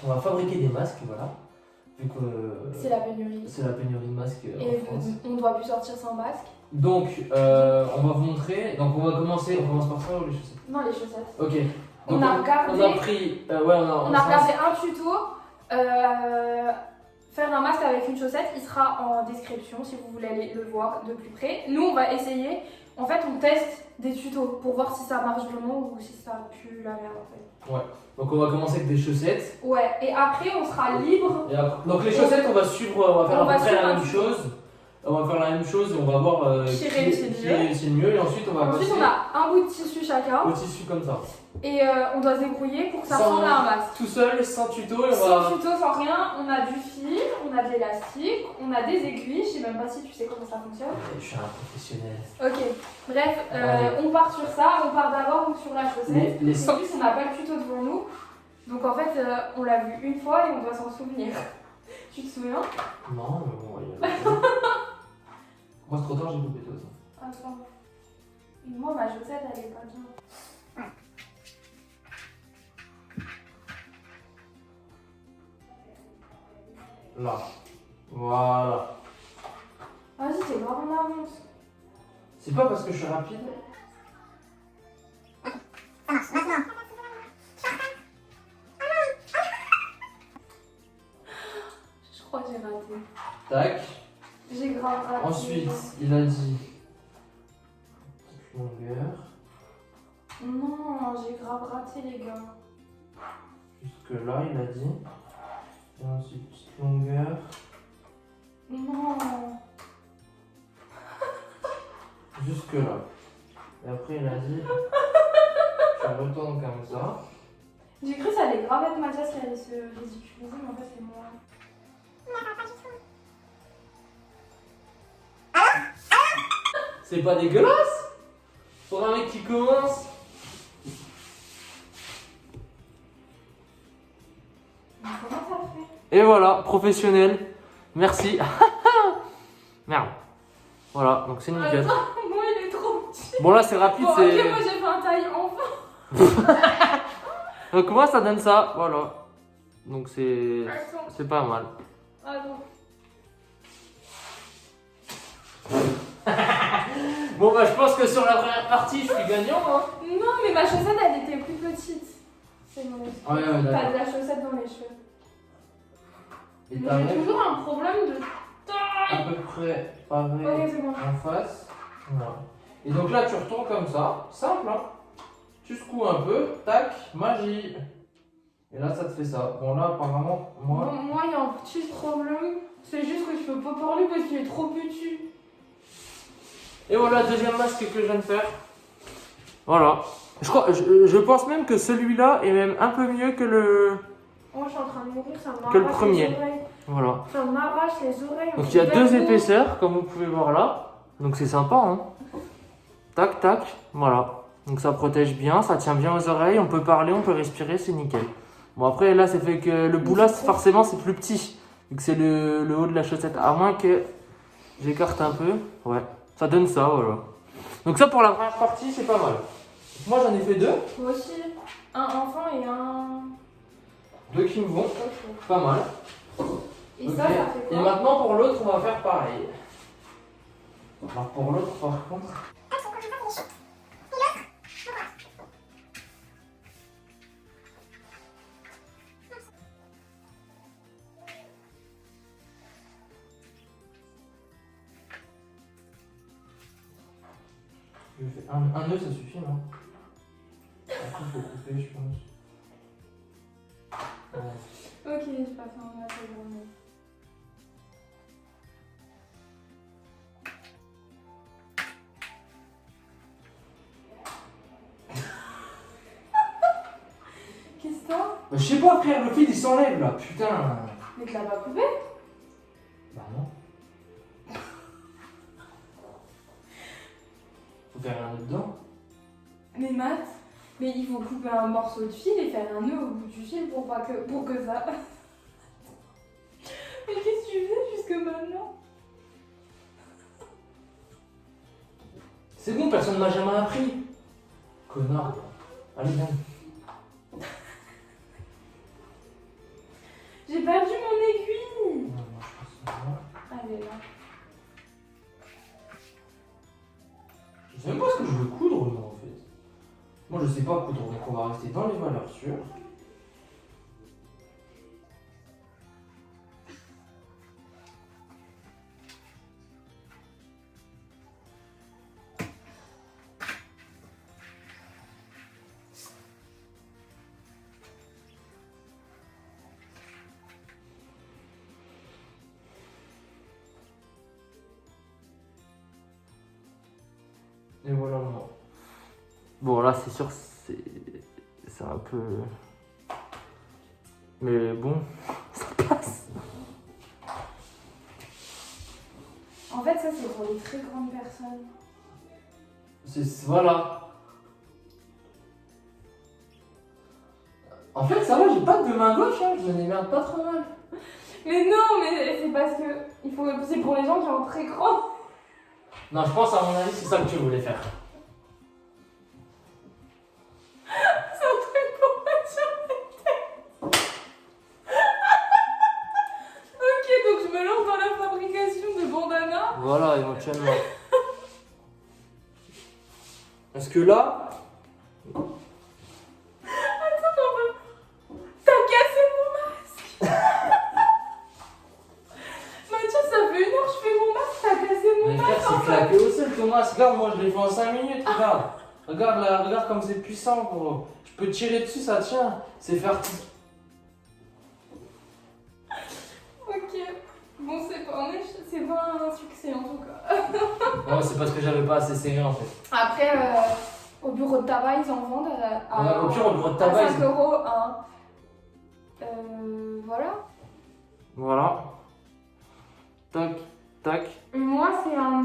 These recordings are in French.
On va fabriquer des masques, voilà. Vu que C'est la pénurie. c'est la pénurie de masques Et en France. on ne doit plus sortir sans masque. Donc, on va vous montrer. Donc, on commence par ça ou les chaussettes? Non, les chaussettes. Ok. On Donc, a regardé. On a pris. On a regardé un tuto. Faire un masque avec une chaussette, il sera en description si vous voulez aller le voir de plus près. Nous, on va essayer. En fait, on teste des tutos pour voir si ça marche vraiment ou si ça pue la merde en fait. Ouais. Donc, on va commencer avec des chaussettes. Ouais. Et après, on sera libre. Et après... Donc, les chaussettes, on va faire à peu près la même chose. On va faire la même chose et on va voir qui réussit le mieux. Et ensuite, on va Ensuite, passer on a un bout de tissu chacun. au tissu comme ça. Et on doit se débrouiller pour que ça ressemble à un masque. Tout seul, sans tuto. Et Sans tuto, sans rien, on a du fil, on a de l'élastique, on a des aiguilles. Je sais même pas si tu sais comment ça fonctionne. Je suis un professionnel. Ok, bref, on part sur ça. On part d'abord sur la chaussette. Les En plus, on n'a pas le tuto devant nous. Donc en fait, on l'a vu une fois et on doit s'en souvenir. Tu te souviens? Non, mais bon, il y a Moi, c'est trop tard, j'ai coupé tout ça. Attends. Moi, ma chaussette, elle est pas bien. Là. Voilà. Vas-y, c'est grave en avance. C'est pas parce que je suis rapide. Je crois que j'ai raté. Tac. J'ai grave raté. Ensuite, il a dit petite longueur. Non, j'ai grave raté, les gars. Jusque là, il a dit. Et ensuite, petite longueur. Non. Jusque là. Et après, il a dit. Tu retournes comme ça. J'ai cru que ça allait grave être Mathias qui allait se ridiculiser, mais en fait, c'est moi. C'est pas dégueulasse pour un mec qui commence. Mais comment ça fait? Et voilà, professionnel. Merci. Merde. Voilà, donc c'est nickel. Attends, moi il est trop petit. Bon là c'est rapide, Bon, c'est... ok, moi j'ai fait un taille enfant. Donc moi ça donne ça, voilà. Donc c'est Attends, pas mal. attends. Bon bah je pense que sur la première partie je suis gagnant hein. Non, mais ma chaussette elle était plus petite. C'est mon excuse. Ouais, Pas d'accord. de la chaussette dans les cheveux. Et Mais j'ai t'arrives toujours un problème de à taille. peu près pareil Ok, c'est bon. en face. Voilà. Et donc là tu retournes comme ça, simple hein. Tu secoues un peu, tac, magie. Et là ça te fait ça. Bon là apparemment moi... Bon, moi il y a un petit problème. C'est juste que je peux pas parler parce qu'il est trop petit. Et voilà, deuxième masque que je viens de faire. Voilà. Je pense même que celui-là est même un peu mieux que le... Moi je suis en train de mourir, ça m'arrache Que le premier. les oreilles. Voilà. Ça m'arrache les oreilles. Donc il y a deux épaisseurs, comme vous pouvez voir là. Donc c'est sympa, hein. Tac, tac, voilà. Donc ça protège bien, ça tient bien aux oreilles, on peut parler, on peut respirer, c'est nickel. Bon après là, ça fait que le bout là, forcément c'est plus petit. Vu que c'est le haut de la chaussette. À moins que j'écarte un peu. Ouais, ça donne ça, voilà. Donc ça pour la première partie, c'est pas mal. Moi j'en ai fait deux. Moi aussi. Un enfant et un... Deux qui me vont, Ok. pas mal. Et Ok. ça fait Et quoi? maintenant pour l'autre, on va faire pareil. Alors pour l'autre, par contre... Je fais un nœud, ça suffit, non? Après, il faut couper, je pense. Ouais. Ok, je passe en maternelle. Qu'est-ce que t'as? Bah, je sais pas, frère, le fil il s'enlève là, putain. Mais tu l'as pas coupé? Bah non. Faut faire un nœud dedans. Mais Matt, mais il faut couper un morceau de fil et faire un nœud au bout du fil pour que ça... Mais qu'est-ce que tu fais jusque maintenant? C'est bon, personne m'a jamais appris. Connard. Allez, viens. J'ai perdu mon aiguille. Non, moi, je pense que ça va. Elle est là. Je sais même pas ce que je veux coudre, moi, en fait. Moi, je sais pas coudre, donc on va rester dans les valeurs sûres. Et voilà, moi. Bon, là, c'est sûr, c'est un peu. Mais bon, ça passe. En fait, ça, c'est pour les très grandes personnes. Voilà. En fait, ça va, j'ai pas de main gauche, hein, je me démerde pas trop mal. Mais non, mais c'est parce que c'est pour les gens qui ont très grand. Non, je pense, à mon avis, c'est ça que tu voulais faire. C'est un truc pour mettre sur la tête. Ok, donc je me lance dans la fabrication de bandanas. Voilà, éventuellement. Parce que là, T'as cassé mon masque. Mathieu, ça fait 1 heure que je fais mon masque, t'as cassé mon mais masque. frère, c'est claqué au sol, Thomas. Regarde, moi, je l'ai fait en 5 minutes, regarde. Regarde là, regarde comme c'est puissant, gros. Je peux tirer dessus, ça tient. C'est fertile. Ok. Bon, c'est pas un succès en tout cas. Non, c'est parce que j'avais pas assez serré, en fait. Après, au bureau de tabac, ils en vendent à Au pire, au bureau de tabac, à 5 euros un. Voilà. Voilà. Tac, tac. Et moi, c'est un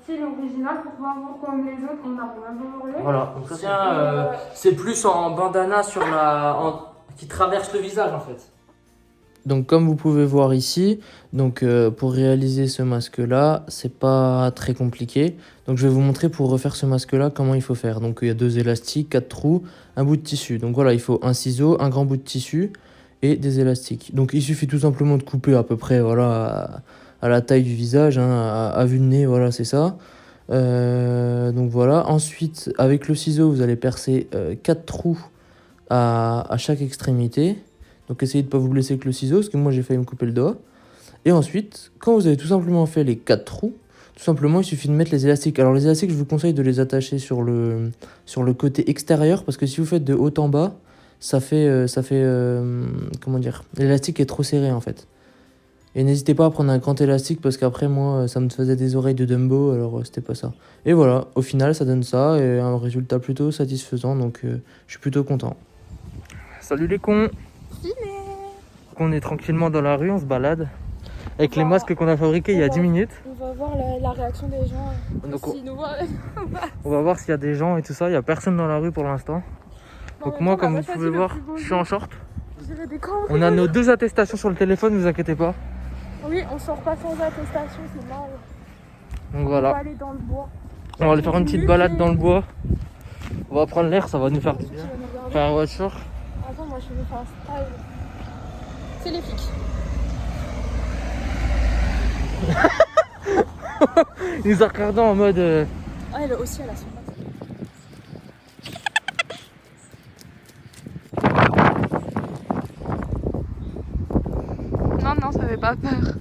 style original pour pas avoir comme les autres, on arrive à voir le. Voilà. Donc, tiens, c'est plus en bandana sur qui traverse le visage, en fait. Donc comme vous pouvez voir ici, donc pour réaliser ce masque là, c'est pas très compliqué. Donc je vais vous montrer pour refaire ce masque là comment il faut faire. Donc il y a 2 élastiques, 4 trous, un bout de tissu. Donc voilà, il faut un ciseau, un grand bout de tissu et des élastiques. Donc il suffit tout simplement de couper à peu près voilà à la taille du visage, hein, à vue de nez, voilà c'est ça. Donc voilà. Ensuite avec le ciseau vous allez percer 4 trous à chaque extrémité. Donc essayez de ne pas vous blesser avec le ciseau, parce que moi j'ai failli me couper le doigt. Et ensuite, quand vous avez tout simplement fait les 4 trous, tout simplement il suffit de mettre les élastiques. Alors les élastiques, je vous conseille de les attacher sur le côté extérieur, parce que si vous faites de haut en bas, ça fait comment dire, l'élastique est trop serré en fait. Et n'hésitez pas à prendre un grand élastique, parce qu'après moi ça me faisait des oreilles de Dumbo, alors c'était pas ça. Et voilà, au final ça donne ça, et un résultat plutôt satisfaisant, donc je suis plutôt content. Salut les cons! On est tranquillement dans la rue, on se balade avec les masques qu'on a fabriqués il y a 10 minutes. On va voir la réaction des gens. Donc, S'ils nous voient. on va voir s'il y a des gens et tout ça. Il n'y a personne dans la rue pour l'instant. Donc moi, comme vous pouvez voir, je suis en short. On a nos 2 attestations sur le téléphone, ne vous inquiétez pas. Oui, on sort pas sans attestation, c'est mal. Donc On va voilà, aller dans le bois. on va aller faire une petite balade dans le bois. On va prendre l'air, ça va nous faire du bien. Faire une voiture. Attends, moi je vais faire un style. C'est les flics. Il nous a regardé en mode... Ah, elle aussi, elle a son masque. Non, ça fait pas peur.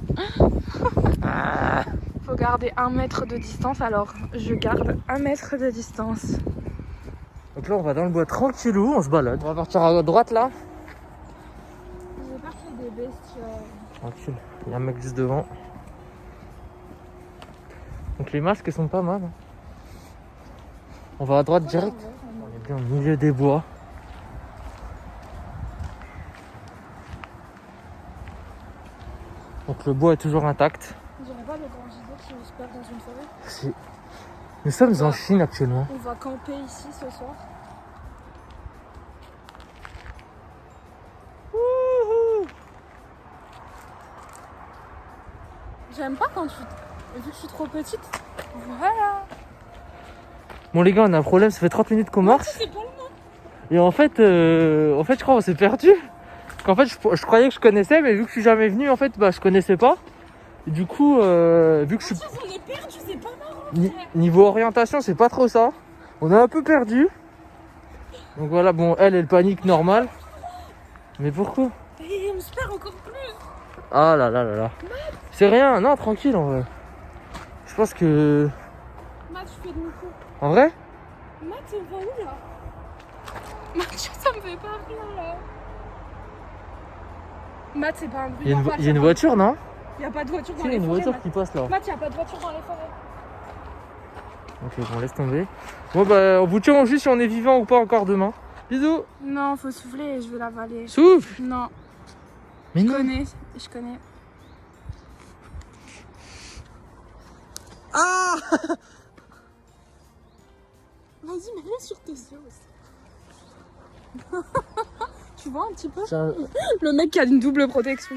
Faut garder 1 mètre de distance, alors je garde 1 mètre de distance. Donc là, on va dans le bois tranquillou, on se balade. On va partir à droite là. J'ai peur qu'il y ait des bestioles. Tranquille, il y a un mec juste devant. Donc les masques sont pas mal. On va à droite direct. On est bien au milieu des bois. Donc le bois est toujours intact. On dirait pas le grand gigot qui se perd dans une forêt. Si. Nous sommes en Chine actuellement. On va camper ici ce soir. J'aime pas quand vu que je suis trop petite. Voilà. Bon les gars, on a un problème, ça fait 30 minutes qu'on marche. C'est pas le nom. Et en fait je crois qu'on s'est perdu. qu'en fait, je croyais que je connaissais, mais vu que je suis jamais venu, en fait, bah, je connaissais pas. Et du coup, vu que je suis... On est perdu, c'est pas marrant. Niveau orientation, c'est pas trop ça. On est un peu perdu. Donc voilà, bon, elle panique normal. Mais pourquoi? Et on se perd encore plus. Ah là là là là. C'est rien, non, tranquille en vrai. Je pense que... Matt, je fais demi-tour. En vrai? Matt, on va où là? Mathieu, ça me fait pas rire là. Matt, c'est pas un bruit Il y a normal. une voiture, non? Il y a pas de voiture dans Si, il y a les une forêts. voiture Matt. qui passe là. Matt, il y a pas de voiture dans les forêts. Ok, bon, laisse tomber. Bon, bah, on vous tient au jus si on est vivant ou pas encore demain. Bisous. Non, faut souffler et je vais l'avaler. Souffle. Non, Mais je non. connais. Ah. Vas-y, mets-le sur tes yeux aussi. Tu vois un petit peu? Tiens, Le mec qui a une double protection.